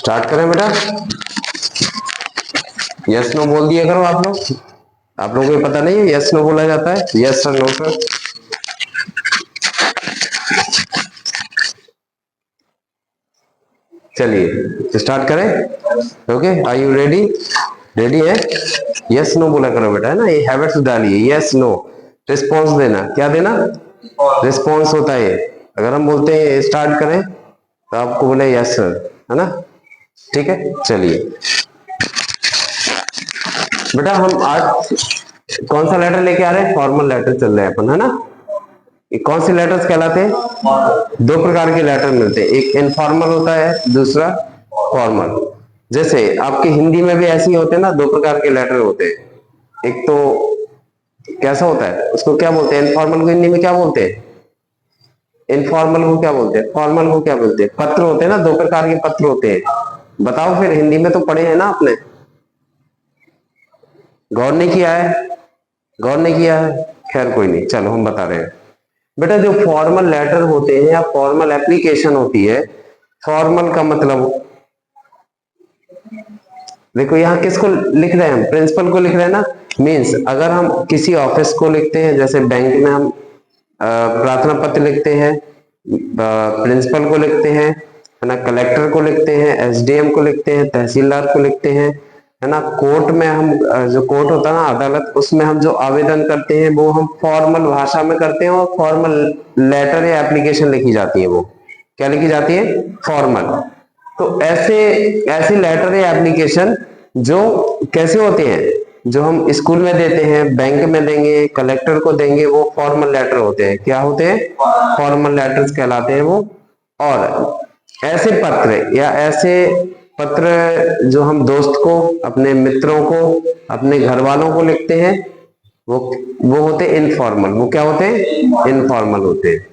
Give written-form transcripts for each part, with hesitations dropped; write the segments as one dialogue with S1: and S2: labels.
S1: Start करें बेटा। Yes no बोल दिया करो आप लोग। आप लोगों को पता नहीं है यस नो बोला जाता है, यस सर नो सर। चलिए स्टार्ट करें। Okay, are you ready? Ready है? यस नो बोला करो बेटा, है ना, ये हैबिट्स डालिए। यस नो, रिस्पॉन्स देना। क्या देना? रिस्पॉन्स होता है। अगर हम बोलते हैं स्टार्ट करें तो आपको बोले यस सर, है ना। ठीक है, चलिए बेटा हम आज कौन सा लेटर लेके आ रहे हैं? फॉर्मल लेटर चल रहे हैं अपन, है ना। ये कौन से लेटर्स कहलाते हैं? दो प्रकार के लेटर मिलते हैं, एक इनफॉर्मल होता है, दूसरा फॉर्मल। जैसे आपके हिंदी में भी ऐसे ही होते हैं ना, दो प्रकार के लेटर होते हैं। एक तो कैसा होता है, उसको क्या बोलते हैं? इनफॉर्मल को हिंदी में क्या बोलते हैं? इनफॉर्मल को क्या बोलते हैं? फॉर्मल को क्या बोलते हैं? पत्र होते हैं ना, दो प्रकार के पत्र होते हैं। बताओ फिर, हिंदी में तो पढ़े हैं ना आपने, गौर नहीं किया है? गौर नहीं किया है, खैर कोई नहीं, चलो हम बता रहे हैं बेटा। जो फॉर्मल लेटर होते हैं या फॉर्मल एप्लीकेशन होती है, फॉर्मल का मतलब, देखो यहाँ किसको लिख रहे हैं हम? प्रिंसिपल को लिख रहे हैं ना। मीन्स अगर हम किसी ऑफिस को लिखते हैं, जैसे बैंक में हम प्रार्थना पत्र लिखते हैं, प्रिंसिपल को लिखते हैं, है ना, कलेक्टर को लिखते हैं, एसडीएम को लिखते हैं, तहसीलदार को लिखते हैं, है ना। कोर्ट में हम जो कोर्ट होता है ना, अदालत, उसमें हम जो आवेदन करते हैं वो हम फॉर्मल भाषा में करते हैं, और फॉर्मल लेटर या एप्लीकेशन लिखी जाती है। वो क्या लिखी जाती है? फॉर्मल। तो ऐसे ऐसे लेटर या एप्लीकेशन जो कैसे होते हैं, जो हम स्कूल में देते हैं, बैंक में देंगे, कलेक्टर को देंगे, वो फॉर्मल लेटर होते हैं। क्या होते हैं? फॉर्मल लेटर्स कहलाते हैं वो। और ऐसे पत्र या ऐसे पत्र जो हम दोस्त को, अपने मित्रों को, अपने घर वालों को लिखते हैं, वो होते हैं इनफॉर्मल। वो क्या होते हैं? इनफॉर्मल होते हैं।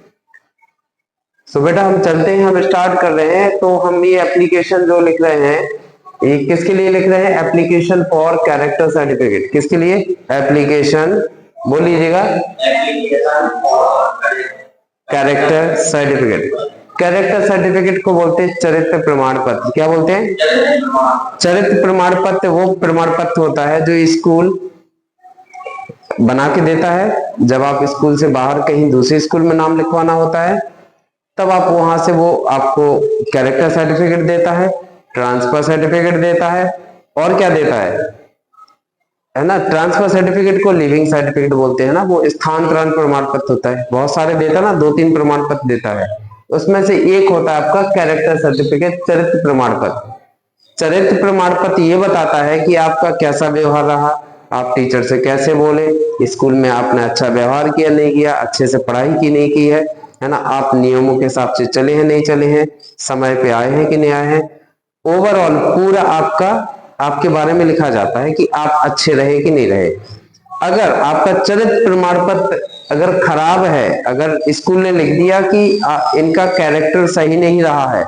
S1: तो बेटा हम चलते हैं, हम स्टार्ट कर रहे हैं। तो हम ये एप्लीकेशन जो लिख रहे हैं, ये किसके लिए लिख रहे हैं? Application for character certificate. किसके लिए? एप्लीकेशन, बोल लीजिएगा, कैरेक्टर सर्टिफिकेट। कैरेक्टर सर्टिफिकेट को बोलते हैं चरित्र प्रमाण पत्र। क्या बोलते हैं? चरित्र प्रमाण पत्र वो प्रमाण पत्र होता है जो स्कूल बना के देता है। जब आप स्कूल से बाहर कहीं दूसरे स्कूल में नाम लिखवाना होता है, तब आप वहां से वो आपको कैरेक्टर सर्टिफिकेट देता है, ट्रांसफर सर्टिफिकेट देता है, और क्या देता है ना। ट्रांसफर सर्टिफिकेट को लिविंग सर्टिफिकेट बोलते हैं ना। वो स्थानांतरण प्रमाण पत्र होता है, बहुत सारे देता है ना, 2-3 प्रमाण पत्र देता है। उसमें से एक होता है आपका कैरेक्टर सर्टिफिकेट, चरित्र प्रमाण पत्र। चरित्र प्रमाण पत्र ये बताता है कि आपका कैसा व्यवहार रहा, आप टीचर से कैसे बोले, स्कूल में आपने अच्छा व्यवहार किया नहीं किया, अच्छे से पढ़ाई की नहीं की है ना, आप नियमों के हिसाब से चले हैं नहीं चले हैं, समय पे आए हैं कि नहीं आए हैं। ओवरऑल पूरा आपका, आपके बारे में लिखा जाता है कि आप अच्छे रहे कि नहीं रहे। अगर आपका चरित्र प्रमाण पत्र अगर खराब है, अगर स्कूल ने लिख दिया कि इनका कैरेक्टर सही नहीं रहा है,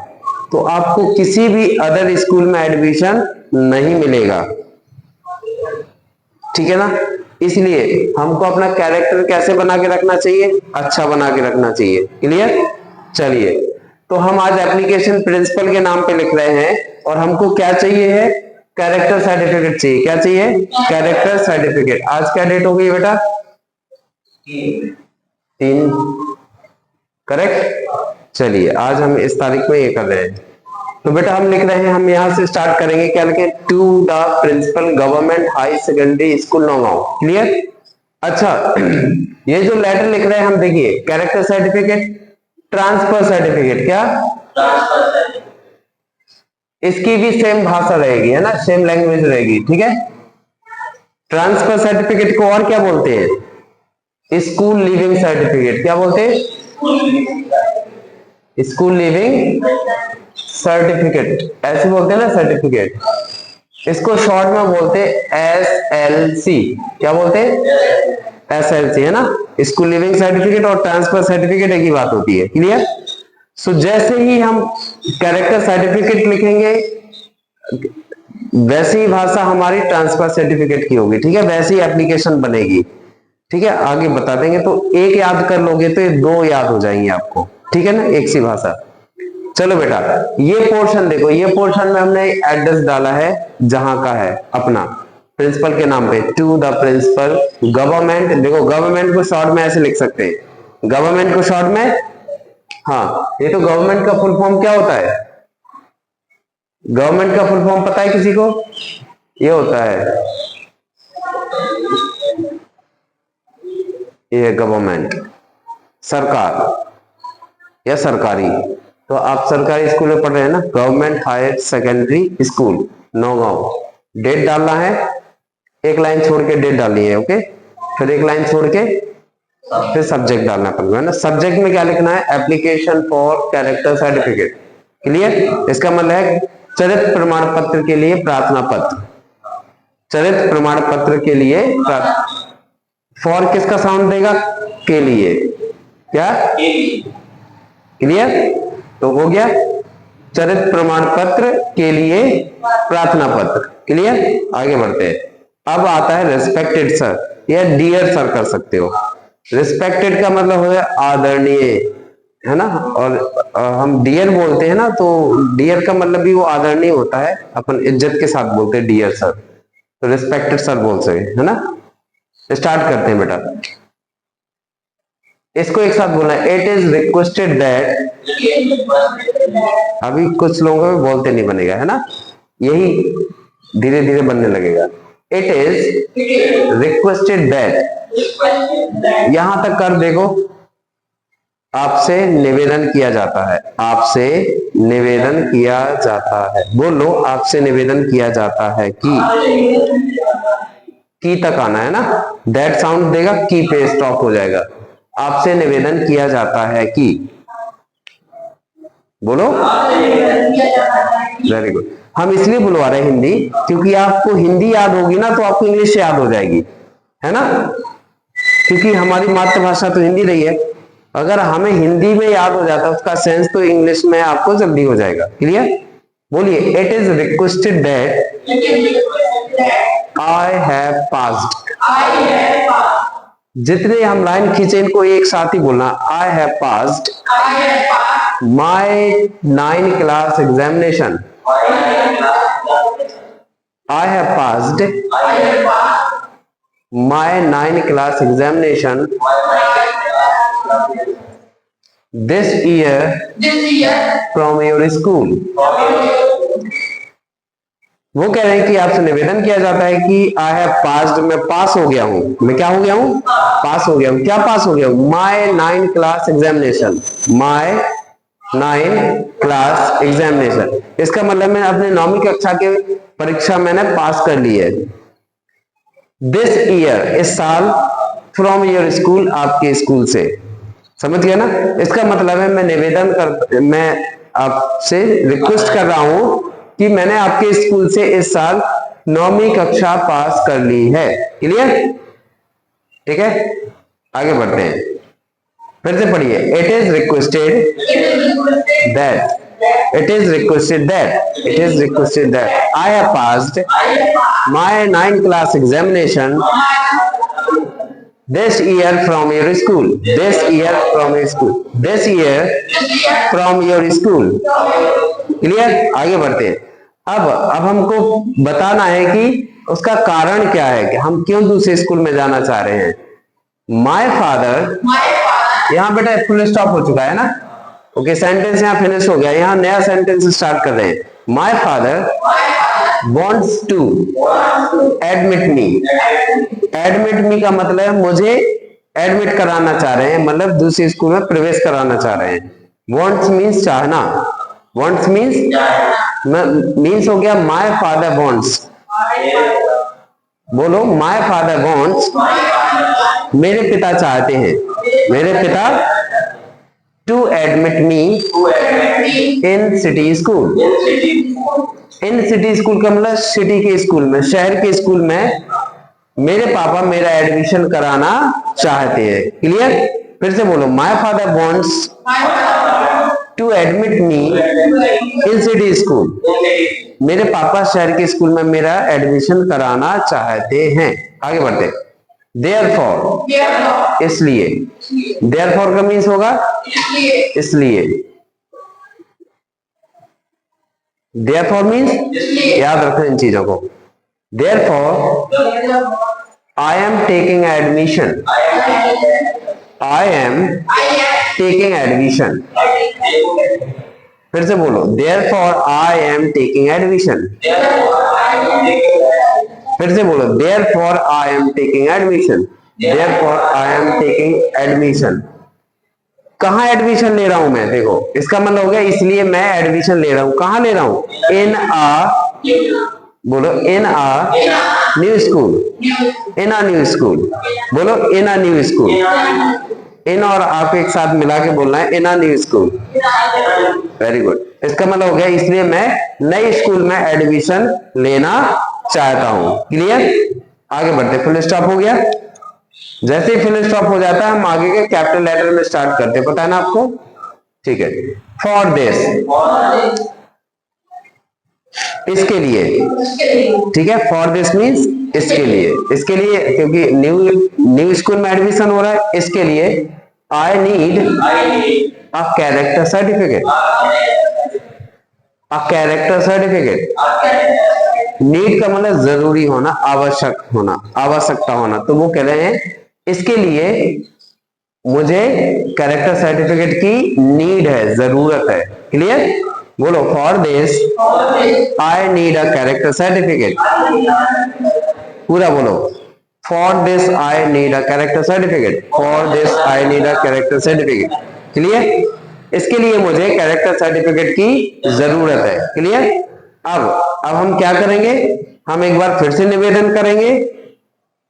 S1: तो आपको किसी भी अदर स्कूल में एडमिशन नहीं मिलेगा। ठीक है ना। इसलिए हमको अपना कैरेक्टर कैसे बना के रखना चाहिए? अच्छा बना के रखना चाहिए। क्लियर? चलिए, तो हम आज एप्लीकेशन प्रिंसिपल के नाम पे लिख रहे हैं, और हमको क्या चाहिए है? कैरेक्टर सर्टिफिकेट चाहिए। क्या चाहिए? Character certificate. आज क्या डेट हो गई बेटा? 3। करेक्ट। चलिए आज हम इस तारीख में ये कर रहे हैं। तो बेटा हम लिख रहे हैं, हम यहां से स्टार्ट करेंगे। क्या लिखें? To the principal government high secondary school Naugaon. Clear? अच्छा, ये जो लेटर लिख रहे हैं हम, देखिए, कैरेक्टर सर्टिफिकेट, ट्रांसफर सर्टिफिकेट। क्या? इसकी भी सेम भाषा रहेगी, है ना, सेम लैंग्वेज रहेगी। ठीक है। ट्रांसफर सर्टिफिकेट को और क्या बोलते हैं? School leaving certificate. क्या बोलते हैं? स्कूल लिविंग सर्टिफिकेट, ऐसे बोलते हैं ना, सर्टिफिकेट। इसको शॉर्ट में बोलते हैं SLC। क्या बोलते हैं? SLC, है ना। स्कूल लिविंग सर्टिफिकेट और ट्रांसफर सर्टिफिकेट एक ही बात होती है। क्लियर? सो जैसे ही हम कैरेक्टर सर्टिफिकेट लिखेंगे, वैसी ही भाषा हमारी ट्रांसफर सर्टिफिकेट की होगी। ठीक है, वैसी एप्लीकेशन बनेगी। ठीक है, आगे बता देंगे। तो एक याद कर लोगे तो ये 2 याद हो जाएंगे आपको। ठीक है ना, एक सी भाषा। चलो बेटा, ये पोर्शन देखो, ये पोर्शन में हमने एड्रेस डाला है जहां का है अपना प्रिंसिपल के नाम पे, टू द प्रिंसिपल गवर्नमेंट। देखो गवर्नमेंट को शॉर्ट में ऐसे लिख सकते हैं, गवर्नमेंट को शॉर्ट में, हाँ ये तो गवर्नमेंट का फुल फॉर्म क्या होता है, गवर्नमेंट का फुल फॉर्म पता है किसी को? ये होता है, ये गवर्नमेंट, सरकार या सरकारी। तो आप सरकारी स्कूल में पढ़ रहे हैं ना, government higher secondary school Naugaon. Date डालना है, एक लाइन छोड़ के डेट डालनी है, ओके। फिर एक लाइन छोड़ के फिर सब्जेक्ट डालना पड़ेगा ना। सब्जेक्ट में क्या लिखना है? Application for character certificate. Clear? इसका मतलब है चरित्र प्रमाण पत्र के लिए प्रार्थना पत्र, चरित्र प्रमाण पत्र के लिए फॉर किसका साउंड देगा? के लिए, क्या? क्लियर? तो हो गया चरित्र प्रमाण पत्र के लिए प्रार्थना पत्र। क्लियर? आगे बढ़ते हैं। अब आता है रिस्पेक्टेड सर या डियर सर कर सकते हो। रिस्पेक्टेड का मतलब हो गया आदरणीय, है ना, और हम डियर बोलते हैं ना, तो डियर का मतलब भी वो आदरणीय होता है, अपन इज्जत के साथ बोलते हैं डियर सर, तो रिस्पेक्टेड सर बोल सके, है ना। स्टार्ट करते हैं बेटा, इसको एक साथ बोलना है। इट इज रिक्वेस्टेड दैट, अभी कुछ लोगों में बोलते नहीं बनेगा, है ना, यही धीरे धीरे बनने लगेगा। इट इज रिक्वेस्टेड दैट, यहां तक कर देखो, आपसे निवेदन किया जाता है, आपसे निवेदन किया जाता है, बोलो आपसे निवेदन किया जाता है की तक आना है ना, दैट साउंड देगा की पे स्टॉप हो जाएगा। आपसे निवेदन किया जाता है कि, बोलो वेरी गुड। हम इसलिए बुलवा रहे हैं हिंदी, क्योंकि आपको हिंदी याद होगी ना तो आपको इंग्लिश याद हो जाएगी, है ना, क्योंकि हमारी मातृभाषा तो हिंदी रही है। अगर हमें हिंदी में याद हो जाता है उसका सेंस, तो इंग्लिश में आपको जल्दी हो जाएगा। क्लियर? बोलिए, it is requested that I have passed. जितने हम लाइन खींचे इनको एक साथ ही बोलना, I have passed my 9th class examination. I have passed my 9th class examination this year from your school. वो कह रहे हैं कि आपसे निवेदन किया जाता है कि आई हैव पास्ड, मैं पास हो गया हूं, मैं क्या हो गया हूं? पास हो गया हूं। क्या पास हो गया हूं? माई 9th क्लास एग्जामिनेशन, माई 9th क्लास एग्जामिनेशन। इसका मतलब मैं अपने 9वीं कक्षा के परीक्षा मैंने पास कर ली है। दिस ईयर, इस साल, फ्रॉम योर स्कूल, आपके स्कूल से। समझ गया ना? इसका मतलब है मैं आपसे रिक्वेस्ट कर रहा हूं कि मैंने आपके स्कूल से इस साल 9वीं कक्षा पास कर ली है। क्लियर? ठीक है, आगे बढ़ते हैं, फिर से पढ़िए। It is requested that, it is requested that, it is requested that I have passed my 9th class examination this year from your school, this year from your school, this year from your school। Clear? आगे बढ़ते हैं। अब हमको बताना है कि उसका कारण क्या है, कि हम क्यों दूसरे स्कूल में जाना चाह रहे हैं। माय फादर, यहां बेटा फुल स्टॉप हो चुका है ना, ओके, सेंटेंस यहां फिनिश हो गया, यहां नया सेंटेंस स्टार्ट कर रहे हैं। My father wants to admit me, admit me का मतलब है मुझे एडमिट कराना चाह रहे हैं, मतलब दूसरे स्कूल में प्रवेश कराना चाह रहे हैं। wants means चाहना, wants means हो गया माय फादर wants, बोलो माय फादर wants, मेरे पिता चाहते हैं, मेरे पिता to admit me in city school। In city school का मतलब सिटी के स्कूल में, शहर के स्कूल में मेरे पापा मेरा एडमिशन कराना चाहते हैं। क्लियर? फिर से बोलो, my father wants to admit me in city school, मेरे पापा शहर के स्कूल में मेरा एडमिशन कराना चाहते हैं। आगे बढ़ते। देयरफॉर, इसलिए, देयरफॉर का मीन्स होगा इसलिए। देयरफॉर मीन्स, याद रखना इन चीजों को। Therefore I am taking admission, I am taking admission. फिर से बोलो, therefore I am taking admission. फिर से बोलो, therefore I am taking admission, therefore I am taking admission. कहाँ एडमिशन ले रहा हूं मैं? देखो, इसका मतलब हो गया इसलिए मैं एडमिशन ले रहा हूं। कहाँ ले रहा हूं? इन आ, बोलो इन आ न्यू स्कूल, इन आ न्यू स्कूल। बोलो इन आ न्यू स्कूल। इन और आप एक साथ मिला के बोलना है, इन आ न्यू स्कूल। Very good. इसका मतलब हो गया इसलिए मैं नए स्कूल में एडमिशन लेना चाहता हूं। क्लियर? आगे बढ़ते, फुल स्टॉप हो गया। जैसे ही फुल स्टॉप हो जाता है हम आगे के कैपिटल लेटर में स्टार्ट करते हैं, पता है ना आपको? ठीक है। फॉर दिस, इसके लिए। ठीक है, फॉर दिस मीन्स इसके लिए। इसके लिए क्योंकि न्यू स्कूल में एडमिशन हो रहा है, इसके लिए I need a character certificate, a character certificate. Need का मतलब जरूरी होना, आवश्यक होना, आवश्यकता होना। तो वो कह रहे हैं इसके लिए मुझे कैरेक्टर सर्टिफिकेट की नीड है, जरूरत है। क्लियर? बोलो, for this I need a character certificate. पूरा बोलो, for this I need a character certificate, for this I need a character certificate. Clear? इसके लिए मुझे कैरेक्टर सर्टिफिकेट की जरूरत है। क्लियर? अब हम क्या करेंगे? हम एक बार फिर से निवेदन करेंगे,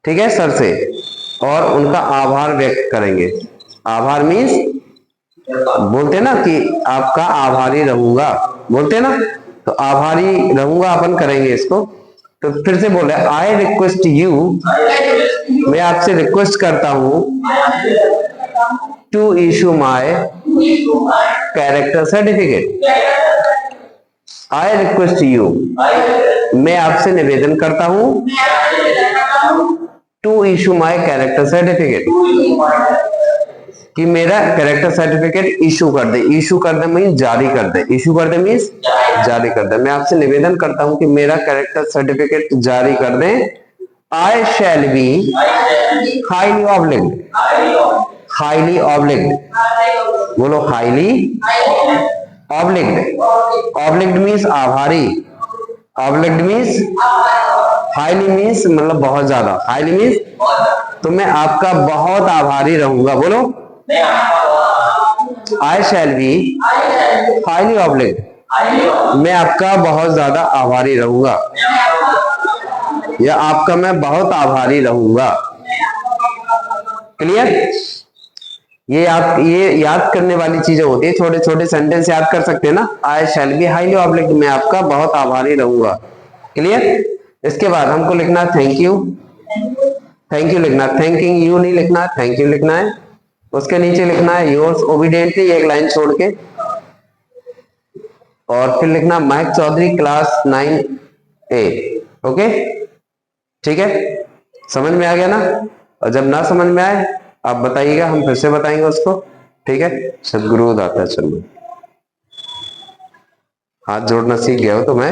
S1: ठीक है, सर से, और उनका आभार व्यक्त करेंगे। आभार मीन्स बोलते ना कि आपका आभारी रहूंगा, बोलते ना, तो आभारी रहूंगा अपन करेंगे इसको। तो फिर से बोले, आई रिक्वेस्ट यू, मैं आपसे रिक्वेस्ट करता हूं, to issue my character certificate. I request you, मैं आपसे निवेदन करता हूं, to issue my character certificate, कि मेरा कैरेक्टर सर्टिफिकेट इशू कर दे। इशू कर दे मीन्स जारी कर दे, इशू कर दे मीन्स जारी कर दे। मैं आपसे निवेदन करता हूं कि मेरा कैरेक्टर सर्टिफिकेट जारी कर दे। आई शैल बी हाईली ऑब्लिग्ड, हाईली ऑब्लिग्ड। बोलो हाईली ऑब्लिग्ड। ऑब्लिग्ड मीन्स आभारी, ऑब्लिग्ड मीन्स, हाईली मीन्स मतलब बहुत ज्यादा, हाईली मीन्स तो मैं आपका बहुत आभारी रहूंगा। बोलो, आई शैल बी हाईली ऑब्लिग्ड, मैं आपका बहुत ज्यादा आभारी रहूंगा, या आपका मैं बहुत आभारी रहूंगा। क्लियर? ये याद करने वाली चीजें होती है, छोटे छोटे सेंटेंस याद कर सकते हैं ना। आई शैल बी हाईली ऑब्लिग्ड, मैं आपका बहुत आभारी रहूंगा। क्लियर? इसके बाद हमको लिखना थैंक यू, थैंक यू लिखना, थैंकिंग यू नहीं लिखना, थैंक यू लिखना है। उसके नीचे लिखना है योर्स ओबीडिएंटली, एक लाइन छोड़ के, और फिर लिखना महक चौधरी क्लास 9A। ओके, ठीक है, समझ में आ गया ना? और जब ना समझ में आए आप बताइएगा, हम फिर से बताएंगे उसको। ठीक है, सदगुरु दाता चलो, हाथ जोड़ना सीख गया हो तो मैं